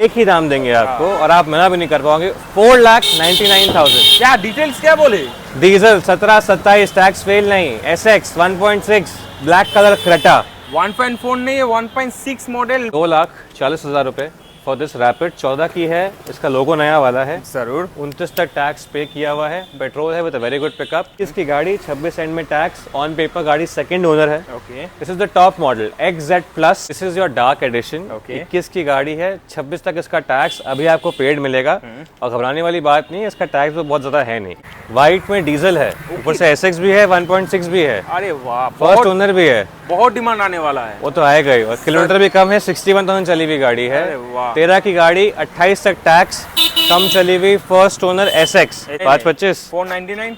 एक ही दाम देंगे आपको और आप मना भी नहीं कर पाओगे। 4,99,000। क्या डिटेल्स क्या बोले? डीजल 17-27 टैक्स फेल नहीं, SX 1.6 ब्लैक कलर क्रेटा 1.4 नहीं है 1.6 मॉडल। 2,40,000 रुपए फॉर दिस रैपिड। 14 की है, इसका लोगो नया वाला है। जरूर। 29 तक टैक्स पे किया हुआ है, पेट्रोल है with a very good pickup. इसकी गाड़ी 26 एंड में टैक्स, ऑन पेपर गाड़ी सेकंड ओनर है। Okay. This is the top model XZ plus, this is your dark edition. Okay. 21 की गाड़ी है, 26 तक इसका टैक्स अभी आपको पेड मिलेगा और घबराने वाली बात नहीं है, इसका टैक्स तो बहुत ज्यादा है नहीं। व्हाइट में डीजल है, ऊपर से SX भी है, 1.6 भी है, अरे वाह, फर्स्ट ओनर भी है। बहुत डिमांड आने वाला है। वो तो आएगा ही, और किलोमीटर भी कम है, 61,000 चली हुई गाड़ी है। अरे वाह। 13 की गाड़ी, 28 तक टैक्स, कम चली हुई, फर्स्ट ओनर SX 525 499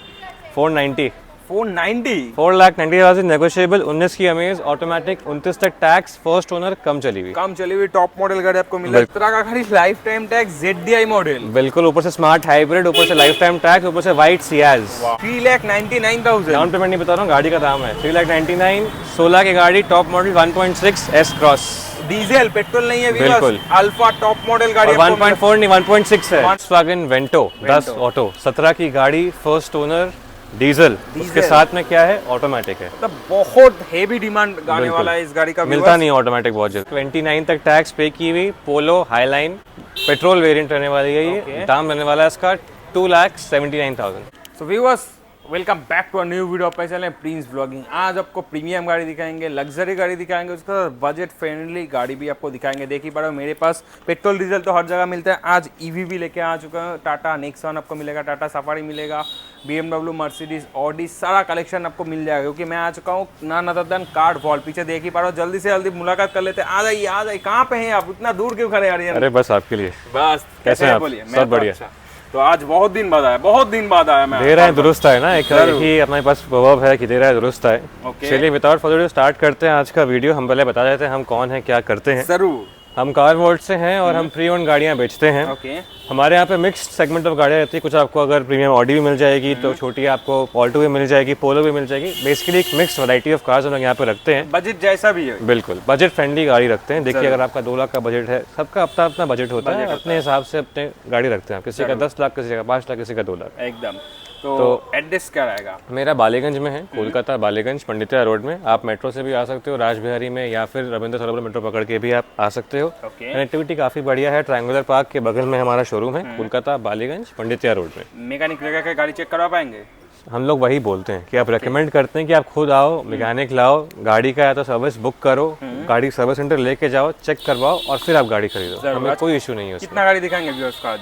490 490 4,90,000 नेगोशिएबल। 19 की अमेज ऑटोमेटिक, 29 तक टैक्स, फर्स्ट ओनर, कम चली हुई। कम चली हुई टॉप मॉडल गाड़ी आपको मिलेगी। इस तरह का गाड़ी life time tax ZDI model. बिल्कुल, ऊपर से स्मार्ट हाइब्रिड, ऊपर से लाइफ टाइम टैक्स, ऊपर से वाइट सियाज। 3,99,000 डाउन पेमेंट नहीं बता रहा हूँ, गाड़ी का दाम है 3,99,000। 16 की गाड़ी, top model 1.6 S cross, diesel petrol नहीं है, बिल्कुल। अल्फा टॉप मॉडल गाड़ी। 1.4 नहीं 1.6 है। Volkswagen Vento 10 ऑटो, 17 की गाड़ी, फर्स्ट ओनर, डीजल, उसके साथ में क्या है, ऑटोमेटिक है। मतलब बहुत हेवी डिमांड आने वाला है इस गाड़ी का। मिलता नहीं ऑटोमेटिक बहुत जल्द। 29 तक टैक्स पे की हुई, पोलो हाईलाइन पेट्रोल वेरिएंट रहने वाली है ये। दाम रहने वाला है इसका 2,79,000। So viewers, welcome back to a new video of my channel Prince Blogging. आज आपको प्रीमियम गाड़ी दिखाएंगे, लग्जरी गाड़ी दिखाएंगे, उसका बजट फ्रेंडली गाड़ी भी आपको दिखाएंगे। देख ही पा रहे हो मेरे पास पेट्रोल डीजल तो हर जगह मिलता है, आज EV भी लेके आ चुका हूँ। टाटा नेक्सॉन आपको मिलेगा, टाटा सफारी मिलेगा, BMW, मर्सिडीज, ऑडी, सारा कलेक्शन आपको मिल जाएगा। क्योंकि मैं आ चुका हूँ none other than card wall. पीछे देख ही पा रहे हो, जल्दी से जल्दी मुलाकात कर लेते हैं। आ जाइए, कहाँ पे हैं आप? इतना दूर क्यों खड़े आ रही है? अरे बस आपके लिए। बस कैसे हैं आप? बोलिए। सब बढ़िया। तो आज बहुत दिन बाद आया, मैं दे रहा है दुरुस्त है ना, एक ही अपने पास प्रभाव है कि दे रहा है दुरुस्त है। चलिए विदाउट फर्दर स्टार्ट करते हैं आज का वीडियो। हम पहले बता देते हैं हम कौन है, क्या करते हैं। जरूर। हम कार वर्ल्ड से हैं और हम प्री ओन्ड गाड़ियां बेचते हैं। ओके। हमारे यहाँ पे मिक्स्ड सेगमेंट ऑफ गाड़ियाँ रहती है। कुछ आपको अगर प्रीमियम ऑडी भी मिल जाएगी तो छोटी आपको ऑल्टो भी मिल जाएगी, पोलो भी मिल जाएगी। बेसिकली एक मिक्स्ड वैरायटी ऑफ कार्स हम लोग यहाँ पे रखते हैं। बजट जैसा भी है, बिल्कुल बजट फ्रेंडली गाड़ी रखते हैं। देखिए, अगर आपका 2 लाख का बजट है, सबका अपना अपना बजट होता है, अपने हिसाब से अपने गाड़ी रखते हैं। किसी का 10 लाख, किसी का 5 लाख, किसी का 2 लाख। एकदम। तो एड्रेस क्या रहेगा? मेरा बालीगंज में है, कोलकाता बालीगंज, पंडितिया रोड में। आप मेट्रो से भी आ सकते हो, राजबिहारी में, या फिर रविंद्र सरोवर मेट्रो पकड़ के भी आप आ सकते हो। कनेक्टिविटी काफी बढ़िया है। ट्रायंगुलर पार्क के बगल में हमारा शोरूम है, कोलकाता बालीगंज, पंडितिया रोड में। मैकेनिक लगा के गाड़ी चेक करवा पाएंगे? हम लोग वही बोलते हैं कि आप रेकमेंड करते हैं कि आप खुद आओ, मैकेनिक लाओ, गाड़ी का या तो सर्विस बुक करो, गाड़ी सर्विस सेंटर लेके जाओ, चेक करवाओ और फिर आप गाड़ी खरीदो। हमें कोई इशू नहीं है उसमें। कितना गाड़ी दिखाएंगे व्यूअर्स का आज?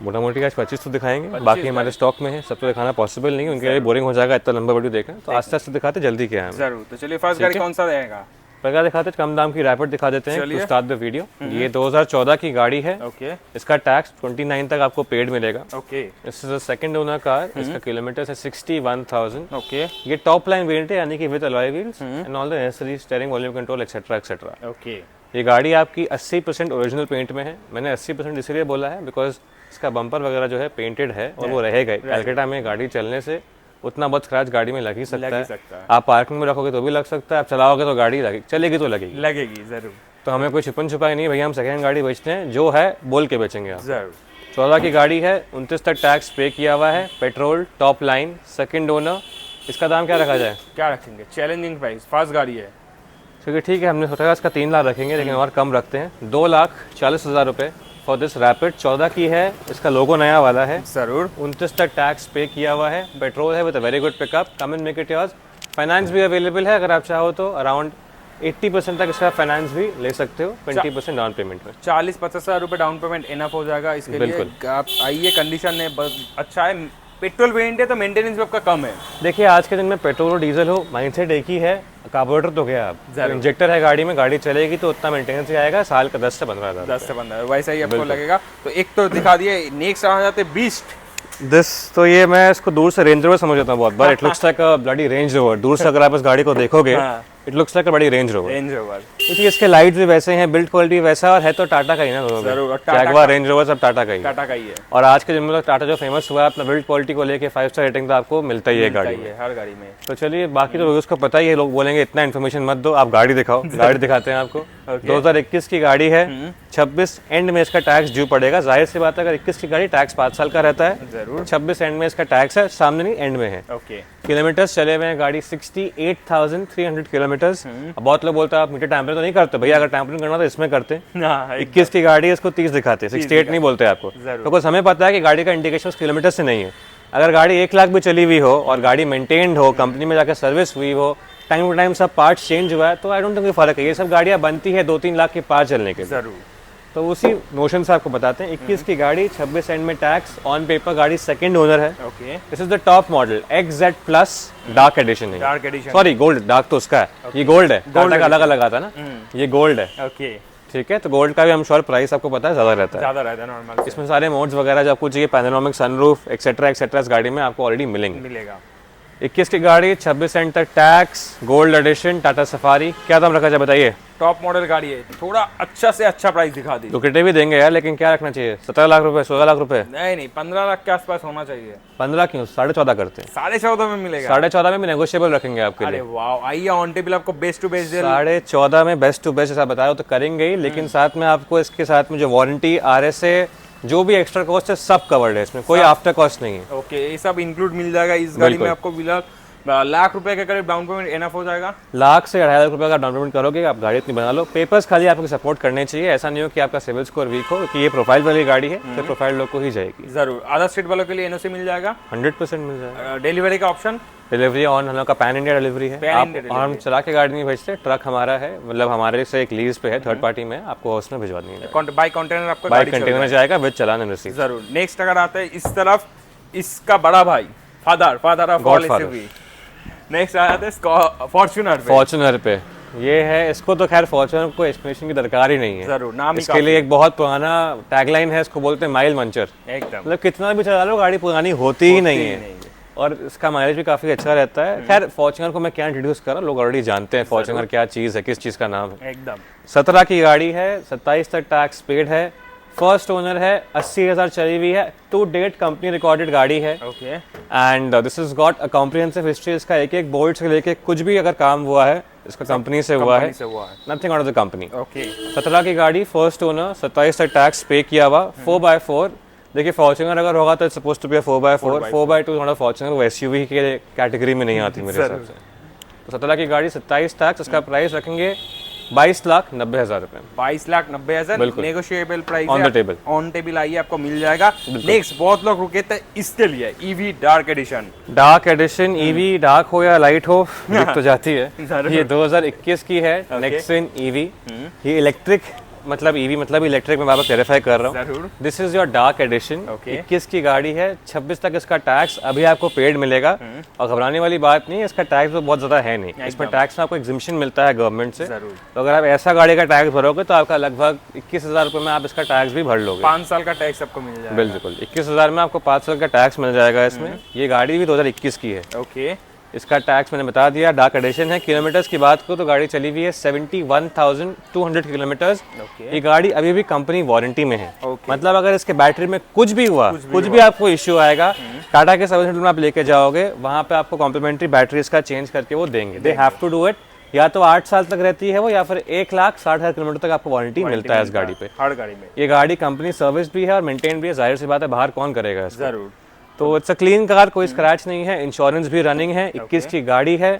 मोटा मोटी आज 25 तो दिखाएंगे, बाकी हमारे स्टॉक में है। सब तो दिखाना पॉसिबल नहीं है, उनके लिए बोरिंग हो जाएगा इतना लंबा वीडियो देखना। तो आस्ते आस्ते दिखाते, जल्दी क्या है। जरूर। तो चलिए फर्स्ट गाड़ी कौन सा रहेगा? पहला दिखाते, कम दाम की रैपिड दिखा देते हैं टू स्टार्ट द वीडियो। ये 2014 की गाड़ी है। ओके। इसका टैक्स 29 तक आपको पेड मिलेगा। Okay. This is a second owner car. इसका किलोमीटर है 61,000। ओके। ये टॉप लाइन वेरिएंट है, यानी कि with alloy wheels and all the necessary steering, volume control etcetera etcetera. Okay. ये गाड़ी आपकी 80% ओरिजिनल पेंट में है। मैंने 80% इसलिए बोला है बिकॉज इसका बम्पर वगैरह जो है पेंटेड है और वो रहेगा। कैलकाटा में गाड़ी चलने से उतना बहुत स्क्रैच गाड़ी में लग ही सकता है। आप पार्किंग में रखोगे तो भी लग सकता है, आप चलाओगे तो गाड़ी चलेगी तो लगेगी जरूर। तो हमें कोई छुपन छुपाई नहीं भैया, हम सेकेंड हैंड गाड़ी बेचते हैं, जो है बोल के बेचेंगे आप। जरूर। 14 की गाड़ी है, 29 तक टैक्स पे किया हुआ है, petrol, top line, second owner. इसका दाम क्या रखा जाए? क्या रखेंगे? चैलेंजिंग प्राइस, फास्ट गाड़ी है। ठीक है, हमने सोचा इसका 3 लाख रखेंगे, लेकिन और कम रखते हैं। 2,40,000 रुपये फॉर दिस रैपिड। 14 की है, इसका लोगो नया वाला है। जरूर। 29 तक टैक्स पे किया हुआ है, पेट्रोल है with a very good pickup. Come and make it yours. Finance भी अवेलेबल है, अगर आप चाहो तो अराउंड 80% तक इसका फाइनेंस भी ले सकते हो, 20% डाउन पेमेंट में। 40-50 हज़ार रुपये डाउन पेमेंट इनफ हो जाएगा इसके लिए। आप आइए, कंडीशन है अच्छा है, पेट्रोल वेरिएंट है तो मेंटेनेंस भी आपका कम है। देखिए, आज के दिन में पेट्रोल और डीजल हो, माइंडसेट एक ही है। कार्बोरेटर तो गया, आप इंजेक्टर है गाड़ी में, गाड़ी चलेगी तो उतना मेंटेनेंस ही आएगा, साल का 10 से 15 हज़ार। 10 से 15 वैसा ही आपको लगेगा। तो एक तो दिखा दिए, नेक्स्ट आ जाते बीस्ट। तो ये मैं इसको दूर से रेंज रोवर समझ जाता हूँ बहुत बार। It looks like a bloody Range Rover. दूर से अगर आप इस गाड़ी को देखोगे इट लुक्स लाइक अ बड़ी रेंज रोवर। रेंज रोवर क्योंकि इसके लाइट्स भी वैसे हैं, बिल्ड क्वालिटी वैसा, और है तो टाटा का ही ना दोनों। जरूर, जैगुआर, रेंज रोवर सब टाटा का ही है। टाटा का ही है। और आज के दिन में टाटा जो फेमस हुआ है अपना बिल्ड क्वालिटी को लेके 5 स्टार रेटिंग तो आपको मिलता ही है गाड़ी में, हर गाड़ी में। तो चलिए, बाकी तो लोगों को पता ही है, लोग बोलेंगे इतना इन्फॉर्मेशन मत दो, आप गाड़ी दिखाओ। गाड़ी दिखाते हैं आपको। 2021 की गाड़ी है, 26 एंड में इसका टैक्स ड्यू पड़ेगा। जाहिर सी बात है, अगर 21 की गाड़ी टैक्स 5 साल का रहता है, जरूर 26 एंड में इसका टैक्स है, सामने नहीं एंड में है। ओके। किलोमीटर्स चले हुए हैं गाड़ी 68,300 किलोमीटर्स। बहुत लोग बोलते हैं आप मीटर टैंपरिंग तो नहीं करते भैया, अगर टैंपरिंग करना तो इसमें करते। 21 की गाड़ी है, इसको 30 दिखाते हैं, 68 नहीं बोलते आपको। तो कुछ हमें पता है कि गाड़ी का इंडिकेशन किलोमीटर से नहीं है। अगर गाड़ी 1 लाख भी चली हुई हो और गाड़ी मेंटेन्ड हो, कंपनी में जाकर सर्विस हुई हो, टाइम टू टाइम सब पार्ट्स चेंज हुआ है, तो आई डोंट थिंक कोई फर्क है। ये सब गाड़ियाँ बनती है 2-3 लाख के पार चलने के लिए। जरूर, तो उसी नोशन से आपको बताते हैं। 21 की गाड़ी, 26 एंड में टैक्स, ऑन पेपर गाड़ी सेकंड ओनर है। Okay. This is the top model, XZ plus dark edition है। Dark edition, sorry gold, dark तो उसका है, ये गोल्ड है। टाटा का अलग अलग आता है ना, ये गोल्ड है। ओके, ठीक है, तो गोल्ड का भी हम श्योर प्राइस आपको पता है ज़्यादा रहता है। ज्यादा रहता है नॉर्मल। इसमें सारे मोड्स वगैरह जो आपको चाहिए, पैनोरामिक सनरूफ एक्सेट्रा एक्सेट्रा इस गाड़ी में आपको ऑलरेडी मिलेगा। 21 की गाड़ी, 26 एंड तक tax, gold edition, Tata safari. क्या दाम रखा जाए बताइए? टॉप मॉडल गाड़ी है, थोड़ा अच्छा से अच्छा प्राइस दिखा दी। लुकेटिव भी देंगे यार, लेकिन क्या रखना चाहिए? 17 लाख रुपए, 16 लाख रुपए? नहीं, 15 लाख के आसपास होना चाहिए। 15 क्यों, 14.5 करते हैं। 14.5 में मिलेगा। 14.5 में भी नेगोशिएबल रखेंगे आपके अरे लिए। वाह, आइए ऑन टेबल आपको बेस्ट टू बेस्ट 14.5 में बेस्ट टू बेस्ट ऐसा बताया तो करेंगे ही, लेकिन साथ में आपको इसके साथ में जो वारंटी, RSA, जो भी एक्स्ट्रा कॉस्ट है सब कवर्ड है इसमें, कोई आफ्टर कॉस्ट नहीं है। ओके, ये सब इंक्लूड मिल जाएगा इस गाड़ी में आपको। फिलहाल लाख रुपए के करीब डाउन पेमेंट एनफ हो जाएगा। लाख से 2.5 लाख रुपए का डाउन पेमेंट करोगे, आप गाड़ी इतनी बना लो। पेपर्स खाली आपको सपोर्ट करने चाहिए, ऐसा नहीं हो कि आपका सिविल स्कोर वीक हो, क्योंकि ये प्रोफाइल वाली गाड़ी है, तो प्रोफाइल लोग को ही जाएगी। जरूर, अदर स्टेट वालों के लिए एनओसी मिल जाएगा, 100% मिल जाएगा। डिलीवरी का ऑप्शन, डिलीवरी ऑन, हम लोग का पैन इंडिया डिलीवरी है। और हम चला के गाड़ी नहीं भेजते, ट्रक हमारा है, मतलब हमारे से एक लीज पे है, थर्ड पार्टी में, आपको उसमें भिजवा देंगे। बाई कंटेनर आपको बाइक कंटेनर में जाएगा विद चालान एंड रिसीट। जरूर। नेक्स्ट अगर आते हैं इस तरफ, इसका बड़ा भाई, father of all SUV, next आ जाते हैं फॉर्च्यूनर पे। ये है, इसको तो खैर फॉर्च्यूनर को एक्सप्लेनेशन की दरकार ही नहीं है। जरूर, नाम ही इसके लिए एक बहुत पुराना टैगलाइन है, इसको बोलते हैं माइल मंचर। एकदम, मतलब कितना भी चला लो गाड़ी पुरानी होती ही नहीं है, और इसका माइलेज भी काफी अच्छा रहता है। खैर फॉर्च्यूनर को मैं क्या इंट्रोड्यूस कर रहा हूँ, लोग ऑलरेडी जानते हैं फॉर्च्यूनर क्या चीज है, किस चीज का नाम है। एकदम। 17 की गाड़ी है, 27 तक टैक्स पेड है, फर्स्ट ओनर है, 80,000 चली हुई है, टू डेट कंपनी रिकॉर्डेड गाड़ी है। Okay. And this is got a comprehensive history. इसका एक एक बोल्ट से लेके कुछ भी अगर काम हुआ है इसका कंपनी से हुआ है, nothing out of the company. Okay. 17 की गाड़ी, फर्स्ट ओनर, 27 तक टैक्स पे किया हुआ, 4x4। देखिए फॉर्च्यूनर अगर होगा तो it's suppose to be 4x4, 4x2 थोड़ा फॉर्च्यूनर वो एसयूवी के कैटेगरी में नहीं आती मेरे हिसाब से। तो 17 की गाड़ी, 27 टैक्स, इसका प्राइस रखेंगे 22,90,000 रुपए। 22,90,000 negotiable price on the table. On table आइए, आपको मिल जाएगा। नेक्स्ट, बहुत लोग रुके थे इसके लिए, EV dark edition. EV dark हो या लाइट हो, दिख तो जाती है। ये 2021 की है, नेक्सन ईवी। ये इलेक्ट्रिक मतलब ईवी मतलब इलेक्ट्रिक में वापस क्लैरिफाई कर रहा हूँ। This is your dark edition. 21 की गाड़ी है, 26 तक इसका टैक्स अभी आपको पेड मिलेगा। और घबराने वाली बात नहीं है, इसका टैक्स तो बहुत ज्यादा है नहीं, इसमें टैक्स में आपको एग्जिम्पशन मिलता है गवर्नमेंट से। तो अगर आप ऐसा गाड़ी का टैक्स भरोगे तो आपका लगभग 21,000 रुपए में आप इसका टैक्स भी भर लोगे। 5 साल का टैक्स आपको मिल जाएगा। बिल्कुल, 21,000 में आपको 5 साल का टैक्स मिल जाएगा इसमें। ये गाड़ी भी 2021 की है। ओके। इसका टैक्स मैंने बता दिया, डार्क एडिशन है। किलोमीटर्स की बात करो तो गाड़ी चली हुई है 71,200 किलोमीटर्स। ये गाड़ी अभी भी कंपनी वारंटी में है। मतलब अगर इसके बैटरी में कुछ भी हुआ, कुछ भी आपको इश्यू आएगा, टाटा के सर्विस सेंटर में आप लेके जाओगे, वहां पे आपको कॉम्प्लीमेंट्री बैटरी इसका चेंज करके वो देंगे। They have to do it. या तो 8 साल तक रहती है वो, या फिर 1,60,000 किलोमीटर तक आपको वारंटी मिलता है इस गाड़ी पे। हर गाड़ी में ये गाड़ी कंपनी सर्विस भी है और मेंटेन भी है। जाहिर सी बात है, बाहर कौन करेगा इसको। जरूर। तो इट्स अ क्लीन कार, कोई स्क्रैच नहीं है, इंश्योरेंस भी रनिंग है। 21 की गाड़ी है।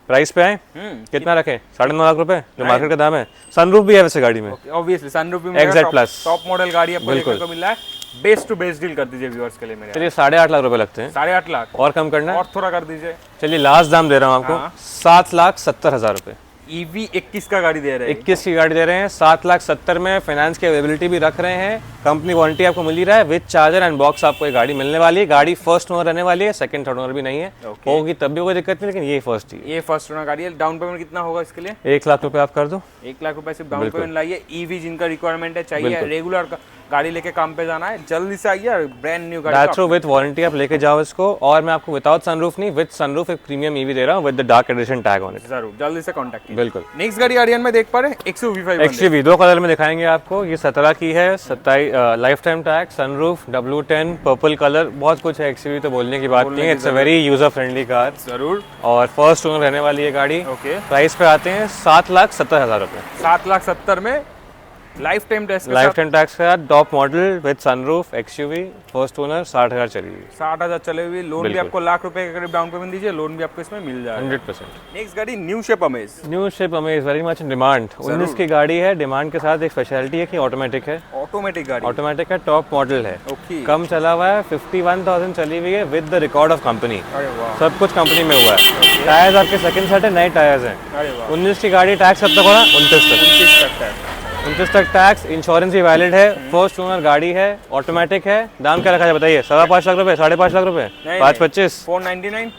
प्राइस पे आए, कितना रखें? 9.5 लाख रुपए जो मार्केट का दाम है। सनरूफ भी है वैसे गाड़ी में, ऑब्वियसली सनरूफ भी XZ प्लस टॉप मॉडल गाड़ी आपको देखने को मिल रहा है। बेस्ट टू बेस्ट डील कर दीजिए व्यूअर्स के लिए मेरे। चलिए 8.5 लाख रुपए लगते हैं। 8.5 लाख और कम करना है? और थोड़ा कर दीजिए। चलिए लास्ट दाम दे रहा हूँ आपको, 7,70,000 रुपए। ईवी 21 का गाड़ी दे रहे हैं। 21 की गाड़ी दे रहे हैं 7,70,000 में। फाइनेंस की अवेलेबिलिटी भी रख रहे हैं, कंपनी वारंटी आपको मिल ही रहा है, विद चार्जर एंड बॉक्स आपको ये गाड़ी मिलने वाली है। गाड़ी फर्स्ट ओनर रहने वाली है, सेकंड थर्ड ओनर भी नहीं है। होगी तब भी कोई दिक्कत नहीं, लेकिन ये फर्स्ट ही है। ये फर्स्ट ओनर गाड़ी है। डाउन पेमेंट कितना होगा इसके लिए? 1 लाख रुपए आप कर दो। 1 लाख रुपए सिर्फ डाउन पेमेंट लाइए। ईवी जिनका रिक्वायरमेंट है, चाहिए रेगुलर गाड़ी लेके काम पे जाना है, जल्दी से आइए, ब्रांड न्यू गाड़ी दैट्स विद वारंटी आप लेके जाओ इसको। और मैं आपको विदाउट सनरूफ नहीं, विद सनरूफ एक प्रीमियम ईवी दे रहा हूँ with the dark edition tag on it. जरूर जल्दी से कांटेक्ट कीजिए। बिल्कुल। नेक्स्ट गाड़ी आर्यन में देख पा रहे हैं XUV 500। XUV 2 कलर में दिखाएंगे आपको। ये 17 की है, 27 life time tag, sunroof, W10, purple colour, बहुत कुछ है। XUV तो बोलने की बात नहीं है, it's a very user friendly car. जरूर। और फर्स्ट ओनर रहने वाली है गाड़ी। ओके। प्राइस पे आते हैं 7,70,000 रुपए। 7,70,000 में life time tax life time tax के साथ top model with sunroof XUV, first owner, 60,000 चली हुई। 60,000 चले हुए। लोन भी आपको लाख रुपए का करीब डाउन पेमेंट दीजिए, लोन भी आपको इसमें मिल जाएगा 100%। नेक्स्ट गाड़ी new shape amaze. New shape amaze very much in demand. 19 की गाड़ी है। डिमांड के साथ एक स्पेशलिटी है कि ऑटोमेटिक है। ऑटोमेटिक गाड़ी। ऑटोमेटिक है, टॉप मॉडल है। ओके। कम चला हुआ है, 51,000 चली हुई है with the record of company. अरे वाह। सब कुछ कंपनी में हुआ है। टायर्स आपके सेकंड सेट है, नए टायर्स हैं। अरे वाह। 19 की गाड़ी, टैक्स कब तक होना? 29 तक। 29 तक है। 29 तक टैक्स, इंश्योरेंस भी वैलिड है। फर्स्ट ओनर गाड़ी है, ऑटोमेटिक है। दाम क्या रखा है बताइए? 5.25 लाख रुपए, 5.5 लाख रुपए, 5.25, 499,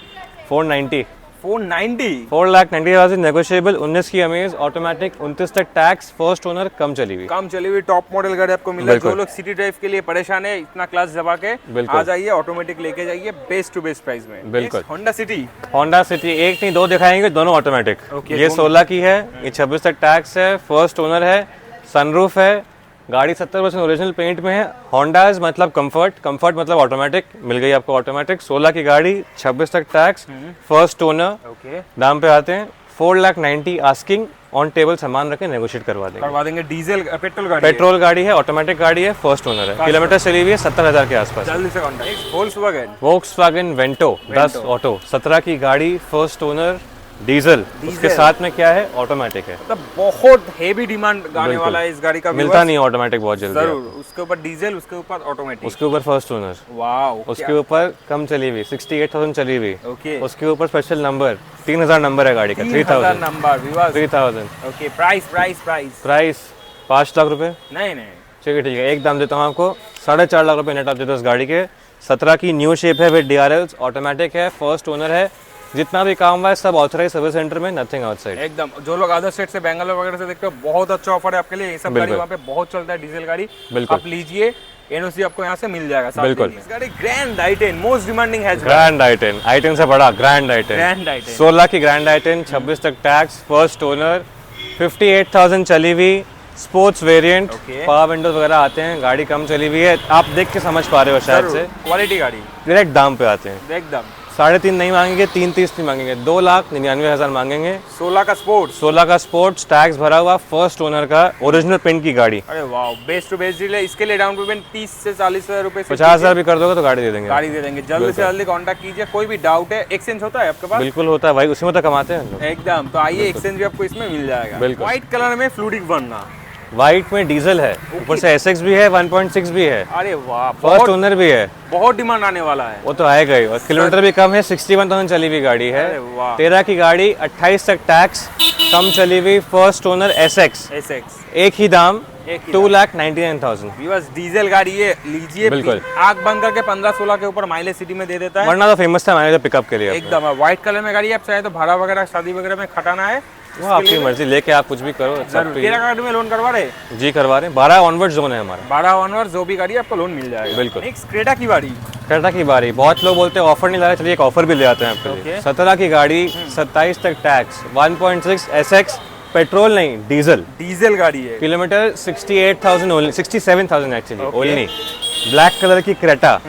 490, 490, 4,90,000 नेगोशिएबल। 19 की अमेज, ऑटोमेटिक, 29 तक टैक्स, फर्स्ट ओनर, कम चली हुई। कम चली हुई टॉप मॉडल गाड़ी आपको मिल रहा है। जो लोग सिटी ड्राइव के लिए परेशान है, इतना क्लास दबा के आ जाइए, ऑटोमेटिक लेके जाइए बेस्ट टू बेस्ट प्राइस में। बिल्कुल। Honda city. होंडा सिटी एक नहीं दो दिखाएंगे, दोनों ऑटोमेटिक। ये 16 की है, ये 26 तक टैक्स है, फर्स्ट ओनर है, सनरूफ है, गाड़ी 70% ओरिजिनल पेंट में है। होंडाज मतलब कंफर्ट, कंफर्ट मतलब ऑटोमेटिक, मिल गई आपको ऑटोमेटिक। 16 की गाड़ी, 26 तक टैक्स, फर्स्ट ओनर। ओके। दाम पे आते हैं 4,90,000 आस्किंग, ऑन टेबल सामान रखे, नेगोशिएट करवा देंगे। डीजल पेट्रोल गाड़ी। पेट्रोल गाड़ी है, ऑटोमेटिक गाड़ी है, फर्स्ट ओनर है। किलोमीटर चली हुई है 70,000 के आसपास। जल्दी से contact. Volkswagen. Volkswagen Vento 10 auto, 17 की गाड़ी, फर्स्ट ओनर, डीजल, उसके साथ में क्या है? ऑटोमेटिक है। मतलब बहुत हेवी डिमांड गाने वाला है इस गाड़ी का। मिलता नहीं ऑटोमेटिक बहुत जल्दी। जरूर। उसके ऊपर डीजल, उसके ऊपर ऑटोमेटिक, उसके ऊपर फर्स्ट ओनर। वाओ। उसके ऊपर कम चली हुई, 68,000 चली हुई। ओके। उसके ऊपर स्पेशल नंबर, 3,000 नंबर है गाड़ी का। 3,000 number. 3,000। Okay. Price price price price 5 lakh रुपए। नहीं नहीं, ठीक है, एक दाम देता हूँ आपको, 4.5 लाख रुपए नेट आप देते हो इस गाड़ी के। 17 की न्यू शेप है विद DRLs, ऑटोमेटिक है, फर्स्ट ओनर है। जितना भी काम हुआ है सब ऑथराइज सर्विस सेंटर में, नथिंग आउटसाइड। एकदम। जो लोग अदर स्टेट से, बेंगलोर वगैरह से देखते हो, बहुत अच्छा ऑफर है आपके लिए। ये सब गाड़ी वहाँ पे बहुत चलता है, डीजल गाड़ी। आप लीजिए, एनओसी आपको यहाँ से मिल जाएगा। बिल्कुल। इस गाड़ी grand i10 most demanding hatchback. Grand i10, i10 से बड़ा ग्रैंड i10। ग्रैंड i10 16 की ग्रैंड i10, 26 तक टैक्स, फर्स्ट ओनर, 58,000 चली हुई, स्पोर्ट्स वेरिएंट, पावर विंडोज वगैरह आते हैं। गाड़ी कम चली हुई है, आप देख के समझ पा रहे हो शायद से। क्वालिटी गाड़ी। डायरेक्ट दाम पे आते हैं, एकदम। 3.5 नहीं मांगेंगे, 3.30 नहीं मांगेंगे, 2,99,000 मांगेंगे। 16 का स्पोर्ट्स, 16 का स्पोर्ट्स, टैक्स भरा हुआ, फर्स्ट ओनर का, ओरिजिनल पेंट की गाड़ी। अरे वाह, बेस्ट टू बेस्ट डील है। इसके लिए डाउन पेमेंट 30 से 40,000 रुपए, 50,000 भी कर दोगे तो गाड़ी दे देंगे। गाड़ी दे देंगे। जल्दी से जल्दी कॉन्टैक्ट कीजिए। कोई भी डाउट है, एक्सचेंज होता है आपके पास? बिल्कुल होता है भाई, उसी में तो कमाते हैं हम लोग। एकदम। तो आइए, एक्सचेंज भी आपको इसमें मिल जाएगा। बिल्कुल। व्हाइट कलर में फ्लूडिक वरना, व्हाइट में डीजल है, ऊपर से SX भी है, 1.6 भी है। अरे वाह, फर्स्ट ओनर भी है। बहुत डिमांड आने वाला है। वो तो आएगा ही, और किलोमीटर भी कम है, 61,000 चली हुई गाड़ी है। अरे वाह। 13 की गाड़ी, 28 तक टैक्स, कम चली हुई, फर्स्ट ओनर SX, एक ही दाम, 2,99,000। बस डीजल गाड़ी है, लीजिए। बिल्कुल। आग बंद करके 15-16 के ऊपर माइलेज सिटी में दे देता है। वरना तो फेमस था मैनेजर पिकअप के लिए। एकदम। व्हाइट कलर में गाड़ी, आप चाहे तो भाड़ा वगैरह शादी वगैरह में खटाना है, वो आपकी मर्जी, लेके आप कुछ भी करो। तेरा गाड़ी में लोन करवा रहे? जी करवा रहे हैं, 12 ऑनवर्ड जोन है हमारा। 12 ऑनवर्ड जो भी गाड़ी आपको लोन मिल जाएगा। बिल्कुल। नेक्स्ट क्रेटा की बारी। क्रेटा की बारी, बहुत लोग बोलते हैं ऑफर नहीं ला रहे, चलिए एक ऑफर भी ले आते हैं आपके लिए। 17 की गाड़ी, 27 तक टैक्स, 1.6 SX, पेट्रोल नहीं डीजल। डीजल गाड़ी है। Kilometre 68,000 only, 67,000 actually only. Black colour की क्रेटा,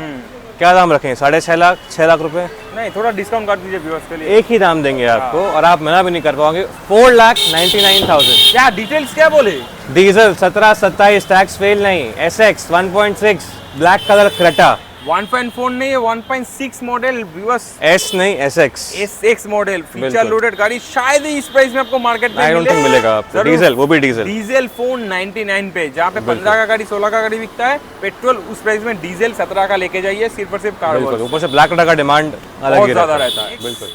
क्या दाम रखें? 6.5 लाख, 6 लाख रुपए? नहीं, थोड़ा डिस्काउंट कर दीजिए व्यूअर्स के लिए। एक ही दाम देंगे आपको, और आप मना भी नहीं कर पाओगे। 4,99,000। क्या डिटेल्स क्या बोले? डीजल 17, 27, टैक्स फेल नहीं, SX 1.6, ब्लैक कलर क्रेटा, 1.4 नहीं है, 1.6 मॉडल व्यूअर्स। S नहीं, SX मॉडल, फीचर लोडेड गाड़ी। शायद ही इस प्राइस में आपको मार्केट में मिलेगा आपको। डीजल, वो भी डीजल। डीजल 499 पे, जहाँ पे 15 का गाड़ी 16 का गाड़ी बिकता है, पेट्रोल उस प्राइस में डीजल 17 का लेके जाइए, सिर्फ और सिर्फ कार। ऊपर से ब्लैक कलर का डिमांड अलग ही ज्यादा रहता है। बिल्कुल।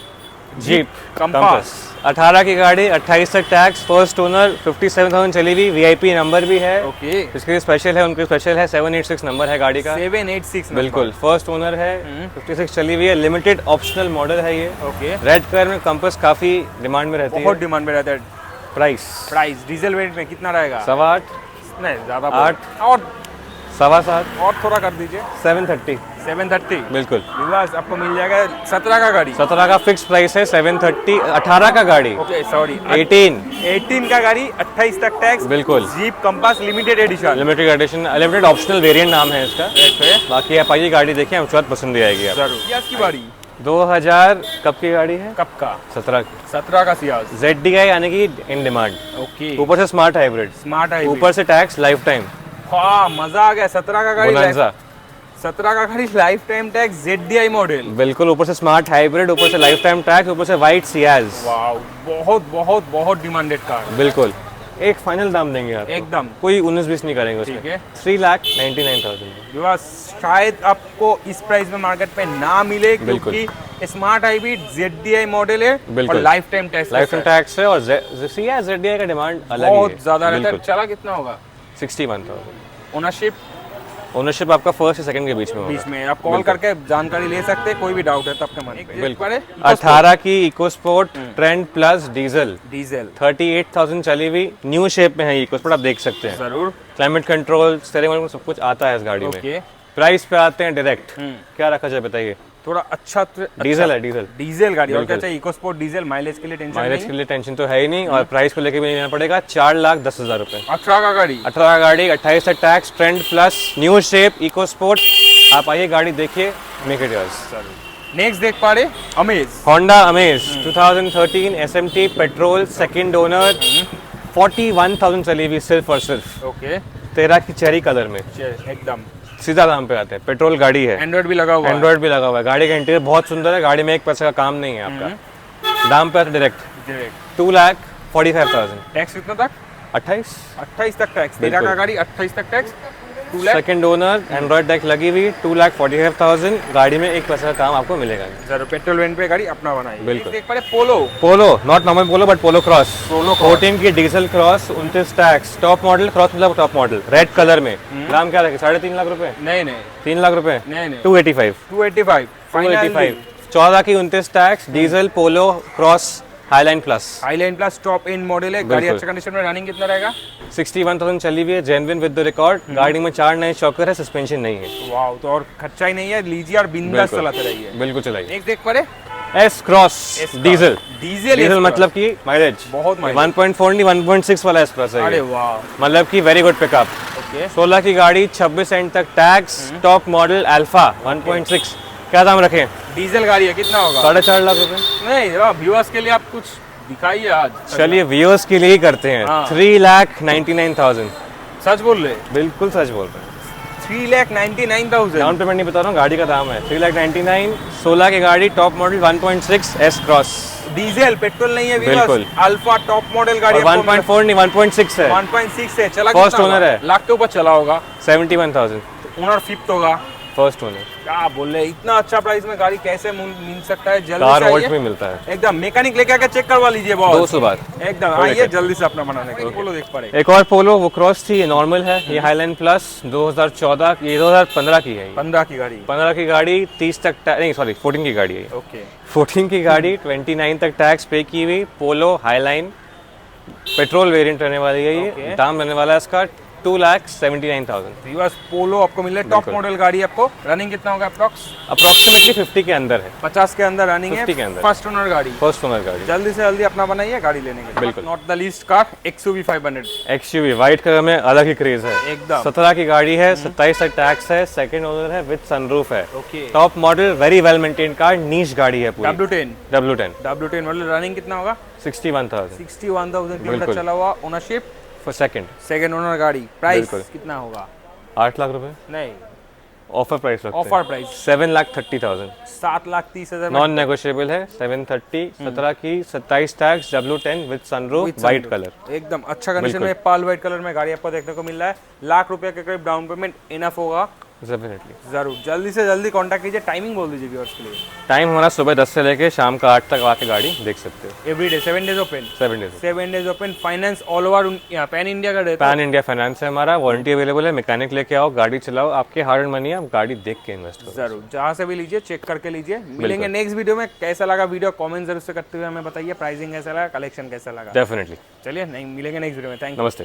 जीप कंपास, 18 की गाड़ी, 28 तक टैक्स, फर्स्ट ओनर, 57,000 चली हुई, VIP नंबर भी है। ओके। इसके लिए स्पेशल है, उनके स्पेशल है, 786 नंबर है गाड़ी का। 786 बिल्कुल। फर्स्ट ओनर है, 56 चली हुई है, लिमिटेड ऑप्शनल मॉडल है ये। ओके। रेड कलर में कंपास काफी डिमांड में रहती है। बहुत डिमांड में रहता है। प्राइस डीजल वेरिएंट में कितना रहेगा? 8.25, नहीं, ज्यादा 8 और 7.25 और थोड़ा कर दीजिए 730 730 बिल्कुल। व्यूअर्स आपको मिल जाएगा 17 का गाड़ी 17 का फिक्स प्राइस है 730। 18 का गाड़ी ओके सॉरी 18 का गाड़ी 28 तक टैक्स बिल्कुल। Jeep compass limited edition limited edition, limited optional variant नाम है इसका। बाकी आप आइए गाड़ी देखिए, हम शायद पसंद भी आएगी आप। जरूर। की गाड़ी 2000 कब की गाड़ी है? कब का? 17 की। 17 का सियाज ZDI यानी कि इन डिमांड। ओके ऊपर से स्मार्ट हाइब्रिड, स्मार्ट है ऊपर से टैक्स लाइफ टाइम। वाह मजा आ गया। 17 का गाड़ी बोनांजा 17 का गाड़ी life time tax ZDI model बिल्कुल। ऊपर से स्मार्ट हाइब्रिड, ऊपर से लाइफ टाइम टैक्स, ऊपर से वाइट सियाज। वाह बहुत बहुत बहुत डिमांडेड कार। बिल्कुल। एक फाइनल दाम देंगे आप एकदम कोई 19-20 नहीं करेंगे ठीक उसमें। है। 3,99,000। जो शायद आपको इस प्राइस में मार्केट पे ना मिले क्योंकि स्मार्ट हाइब्रिड ZDI मॉडल है और बिल्कुल। Life time tax life time tax है और ZDI का डिमांड अलग ही है। बहुत ज्यादा रहता है। बिल्कुल। चला कितना होगा? 61,000। ओनरशिप ओनरशिप आपका फर्स्ट या सेकंड के बीच में होगा। बीच में आप कॉल करके जानकारी ले सकते हैं, कोई भी डाउट है तो आपके मन में। बिल्कुल। 18 की EcoSport trend plus diesel diesel 38,000 चली हुई, न्यू शेप में है इको स्पोर्ट, आप देख सकते हैं। जरूर। क्लाइमेट कंट्रोल, स्टीयरिंग व्हील सब कुछ आता है इस गाड़ी में। ओके प्राइस पे आते हैं डायरेक्ट। क्या रखा जाए बताइए? थोड़ा अच्छा डीजल है, डीजल डीजल गाड़ी और क्या बिल्कुल। चाहिए? इको स्पोर्ट डीजल माइलेज के लिए टेंशन माइलेज नहीं। के लिए टेंशन तो है ही नहीं और प्राइस को लेके भी नहीं लेना पड़ेगा। 4,10,000 रुपए। 18 का गाड़ी 18 का गाड़ी, 28 से tax, trend plus, new shape, EcoSport. आप आइए गाड़ी देखिए, मेक इट योर्स। नेक्स्ट देख पा रहे amaze Honda amaze 2013 SMT petrol, second owner, 41,000 चली हुई सिर्फ और सिर्फ। ओके 13 की चेरी कलर में। एकदम सीधा दाम पे आते हैं। पेट्रोल गाड़ी है, एंड्रॉइड भी लगा हुआ है। एंड्रॉइड भी लगा हुआ है। गाड़ी का इंटीरियर बहुत सुंदर है, गाड़ी में एक पैसे का काम नहीं है आपका। दाम पे डायरेक्ट 2,45,000। टैक्स कितना तक? 28 तक टैक्स। 13 का गाड़ी 28 तक tax 2 lakh. Second owner, Android deck लगी हुई, 2,45,000। गाड़ी में एक पैसे का काम आपको मिलेगा। जरूर पेट्रोल वेन पे गाड़ी अपना बनाई। बिल्कुल। देख पा रहे Polo Polo, not normal Polo but Polo cross. 14 की diesel cross, 29 tax, top model. Cross मतलब टॉप मॉडल, रेड कलर में। दाम क्या रखे? 3.5 लाख रुपए। नहीं नहीं 3 लाख रुपए। नहीं नहीं 285। 285 14 की 29 tax, diesel, polo cross, highline plus. Highline plus top and model है। गाड़ी बिल्कुल। अच्छा कंडीशन में। रनिंग कितना रहेगा? 61,000 चली हुई है, जेन्युइन विद द रिकॉर्ड। गाड़ी में 4 नए शॉकर है, सस्पेंशन नहीं है। वाह तो और खर्चा ही नहीं है। लीजिए और बिंदास चलाते रहिए। बिल्कुल चलाइए। एक देख पा रहे एस क्रॉस डीजल। डीजल मतलब कि माइलेज बहुत माइलेज। 1.4 नहीं 1.6 वाला एस क्रॉस है अरे ये। वाह मतलब कि वेरी गुड पिकअप। ओके 16 की गाड़ी, 26 एंड तक टैक्स, टॉप मॉडल, अल्फा 1.6। क्या दाम रखें? डीजल गाड़ी है। कितना होगा? 4.5 लाख रुपए। नहीं व्यूअर्स के लिए आप कुछ दिखाइए आज। चलिए व्यूअर्स के लिए ही करते हैं। हाँ। 3,99,000। सच बोल रहे? बिल्कुल सच बोल रहे हैं। 3,99,000 डाउन पेमेंट नहीं बता रहा हूँ, गाड़ी का दाम है 3,99,000। 16 की गाड़ी, top model, 1.6 S cross. Diesel petrol नहीं है बिल्कुल। अल्फा टॉप मॉडल गाड़ी। 1.4 नहीं 1.6 है। 1.6 है। चला First कितना owner होगा? है। लाख के ऊपर चला होगा। 71,000 ओनर फिफ्थ होगा। First owner. क्या बोल रहे? इतना अच्छा प्राइस में गाड़ी कैसे मिल सकता है? जल्दी कार से वोल्ट आइए। में मिलता है। एकदम मैकेनिक लेके आके चेक करवा लीजिए बॉस। 200 बार। एकदम आइए जल्दी से अपना बनाने के लिए। पोलो देख पड़े। एक और पोलो, वो क्रॉस थी, ये नॉर्मल है। ये हाईलाइन प्लस 2014, ये 2015 की है। 15 की गाड़ी। 15 की गाड़ी, 30 तक नहीं सॉरी 14 की गाड़ी है। ओके 14 की गाड़ी, 29 तक टैक्स पे की हुई। पोलो हाईलाइन पेट्रोल वेरिएंट रहने वाली है ये। Okay. दाम रहने वाला है इसका 2,79,000। रिवर्स पोलो आपको मिल रहा है। टॉप मॉडल गाड़ी आपको। रनिंग कितना होगा अप्रॉक्स? अप्रोक्सीमेटली 50 के अंदर है। 50 के अंदर रनिंग है। 50 के अंदर। फर्स्ट ओनर गाड़ी। फर्स्ट ओनर गाड़ी। जल्दी से जल्दी अपना बनाइए गाड़ी लेने के लिए। बिल्कुल। Not the least car XUV 500 XUV white colour में अलग ही क्रेज है। एकदम। 17 की गाड़ी है, 27 तक टैक्स है, सेकंड ओनर है, विद सनरूफ है। Okay top model, very well maintain car, niche गाड़ी है पूरी। W10 W10 model. रनिंग कितना होगा? 61,000 61,000 किलोमीटर बिल्कुल। चला हुआ। ओनरशिप फॉर सेकंड ओनर गाड़ी। प्राइस बिल्कुल। कितना होगा? 8 लाख रुपए नहीं ऑफर प्राइस रखते हैं। ऑफर प्राइस 7,30,000 7,30,000 नॉन नेगोशिएबल है। 730, 17 की, 27 tax, W10 with sunroof, white colour. एकदम अच्छा कंडीशन बिल्कुल। में पाल व्हाइट कलर में गाड़ी आपको देखने को मिल रहा है। लाख रुपए के करीब डाउन पेमेंट इनफ होगा। डेफिनेटली। जरूर जल्दी से जल्दी कांटेक्ट कीजिए। टाइमिंग बोल दीजिए व्यूअर्स के लिए। टाइम हमारा सुबह 10 से लेके शाम का 8 तक आके गाड़ी देख सकते हो। Everyday 7 days open. 7 days. 7 days open. Finance all over pan India का रहता है। पैन इंडिया फाइनेंस है हमारा। वारंटी अवेलेबल है। मैकेनिक लेके आओ, गाड़ी चलाओ, आपके हार्ड मनी है, आप गाड़ी देख के इन्वेस्ट करो। जरूर जहाँ से भी लीजिए चेक करके लीजिए। मिलेंगे नेक्स्ट वीडियो में। कैसा लगा वीडियो कमेंट जरूर से करते हुए हमें बताइए। प्राइसिंग कैसा लगा, कलेक्शन कैसा लगा। डेफिनेटली। चलिए नहीं मिलेंगे नेक्स्ट वीडियो में। Thank you. नमस्ते।